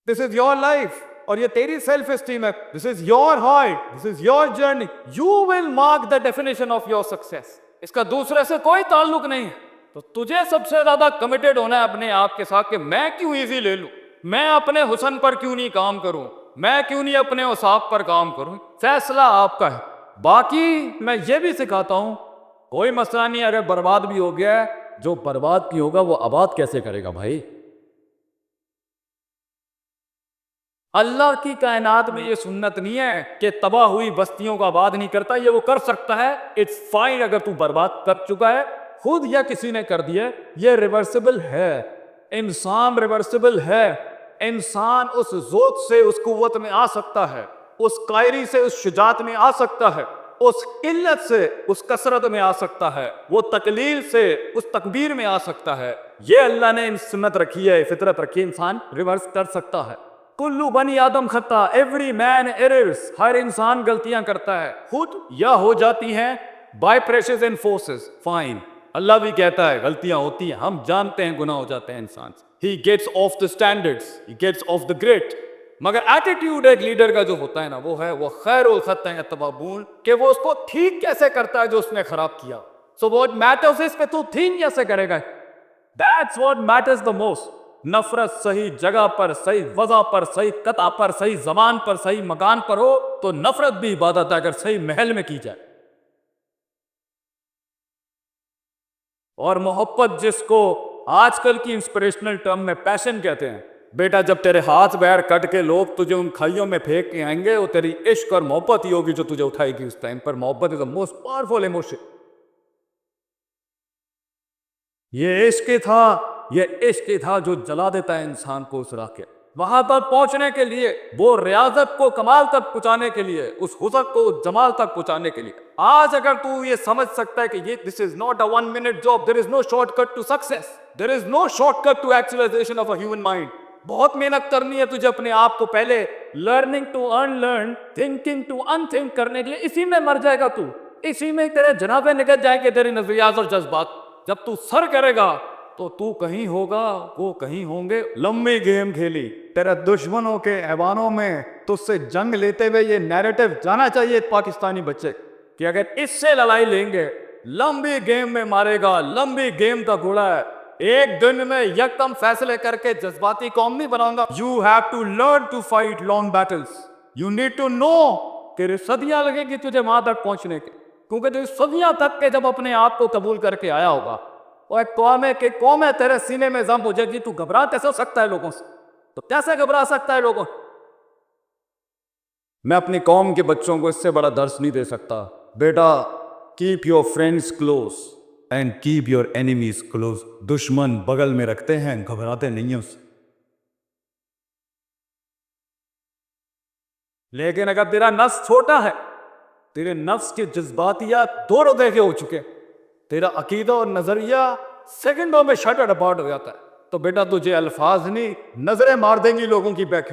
This is your life اور یہ تیری سیلف اسٹیم ہے. This is your heart, this is your journey. You will mark the definition of your success. اس کا دوسرے سے کوئی تعلق نہیں ہے. تو تجھے سب سے زیادہ کمیٹڈ ہونا ہے اپنے آپ کے ساتھ کہ میں کیوں ایزی لے لوں, میں اپنے حسن پر کیوں نہیں کام کروں, میں کیوں نہیں اپنے اوصاف پر کام کروں. فیصلہ آپ کا ہے. باقی میں یہ بھی سکھاتا ہوں, کوئی مسئلہ نہیں اگر برباد بھی ہو گیا ہے, جو برباد بھی ہوگا وہ آباد کیسے کرے گا بھائی. اللہ کی کائنات میں یہ سنت نہیں ہے کہ تباہ ہوئی بستیوں کو آباد نہیں کرتا, یہ وہ کر سکتا ہے. اٹس فائن اگر تو برباد کر چکا ہے خود یا کسی نے کر دیا, یہ ریورسیبل ہے. انسان ریورسیبل ہے. انسان اس ذوق سے اس قوت میں آ سکتا ہے, اس قائری سے اس شجاعت میں آ سکتا ہے, اس قلت سے اس کثرت میں آ سکتا ہے, وہ تقلیل سے اس تکبیر میں آ سکتا ہے. یہ اللہ نے سنت رکھی ہے, فطرت رکھی ہے, انسان ریورس کر سکتا ہے. کلو بنی آدم خطا, ایوری مین ایررز, ہر انسان غلطیاں کرتا ہے, خود یا ہو جاتی ہیں by pressures and forces. Fine, اللہ بھی کہتا ہے غلطیاں ہوتی ہیں, ہم جانتے ہیں گناہ ہو جاتے ہیں انسان سے. He gets of the standards, he gets of the grade. مگر ایٹیٹیوڈ ایک لیڈر کا جو ہوتا ہے نا, وہ ہے وہ خیر الخط ہے اتبابون, کہ وہ اس کو ٹھیک کیسے کرتا ہے جو اس نے خراب کیا. سو واٹ میٹرز اس پہ تو ٹھیک کیسے کرے گا, that's what matters the most. نفرت صحیح جگہ پر, صحیح وضع پر, صحیح قطع پر, صحیح زمان پر, صحیح مکان پر ہو تو نفرت بھی عبادت ہے اگر صحیح محل میں کی جائے. اور محبت جس کو آج کل کی انسپریشنل ٹرم میں پیشن کہتے ہیں, بیٹا جب تیرے ہاتھ پیر کٹ کے لوگ تجھے ان کھائیوں میں پھینک کے آئیں گے, وہ تیری عشق اور محبت ہی ہوگی جو تجھے اٹھائے گی اس ٹائم پر. محبت از دا موسٹ پاورفل ایموشن. یہ عشق تھا, یہ عشق تھا جو جلا دیتا ہے انسان کو اس راہ کے. وہاں پر پہنچنے کے لیے, وہ ریاضت کو کمال تک پہنچانے کے لیے, اس حسن کو جمال تک پہنچانے کے لیے, آج اگر تو یہ سمجھ سکتا ہے کہ یہ this is not a 1 minute job, there is no shortcut to success, there is no shortcut to actualization of a human mind. بہت محنت کرنی ہے تجھے اپنے آپ کو پہلے لرننگ ٹو انلرن, تھنکنگ ٹو انتھنک کرنے کے لیے. اسی میں مر جائے گا تو, اسی میں تیرے جنابے نکل جائیں گے تیری نظریات اور جذبات. جب تو سر کرے گا تو کہیں ہوگا, وہ کہیں ہوں گے. لمبی گیم کھیلی, تیرے دشمنوں کے ایوانوں میں تجھ سے جنگ لیتے ہوئے یہ نیریٹو جانا چاہیے پاکستانی بچے کہ اگر اس سے لڑائی لیں گے لمبی گیم میں مارے گا. لمبی گیم کا گھوڑا ہے, ایک دن میں یکدم فیصلے کر کے جذباتی قوم نہیں بناؤں گا. You have to learn to fight long battles. You need to know کہ صدیاں لگیں گی تجھے وہاں تک پہنچنے کے, کیونکہ تو صدیاں تک کے جب اپنے آپ کو قبول کر کے آیا ہوگا, اور ایک قوم ہے کہ قوم ہے تیرے سینے میں ضم ہو جائے گی. تو گھبرا کیسے سکتا ہے لوگوں سے, تو کیسے گھبرا سکتا ہے لوگوں. میں اپنی قوم کے بچوں کو اس سے بڑا درس نہیں دے سکتا, بیٹا keep your friends close and keep your enemies close. دشمن بغل میں رکھتے ہیں, گھبراتے نہیں ہیں اس سے. لیکن اگر تیرا نفس چھوٹا ہے, تیرے نفس کے جذباتیات دو روزے کے ہو چکے, تیرا عقیدہ اور نظریہ سیکنڈوں میں شٹر اپارٹ ہو جاتا ہے, تو بیٹا تجھے الفاظ نہیں نظریں مار دیں گی لوگوں کی بیک.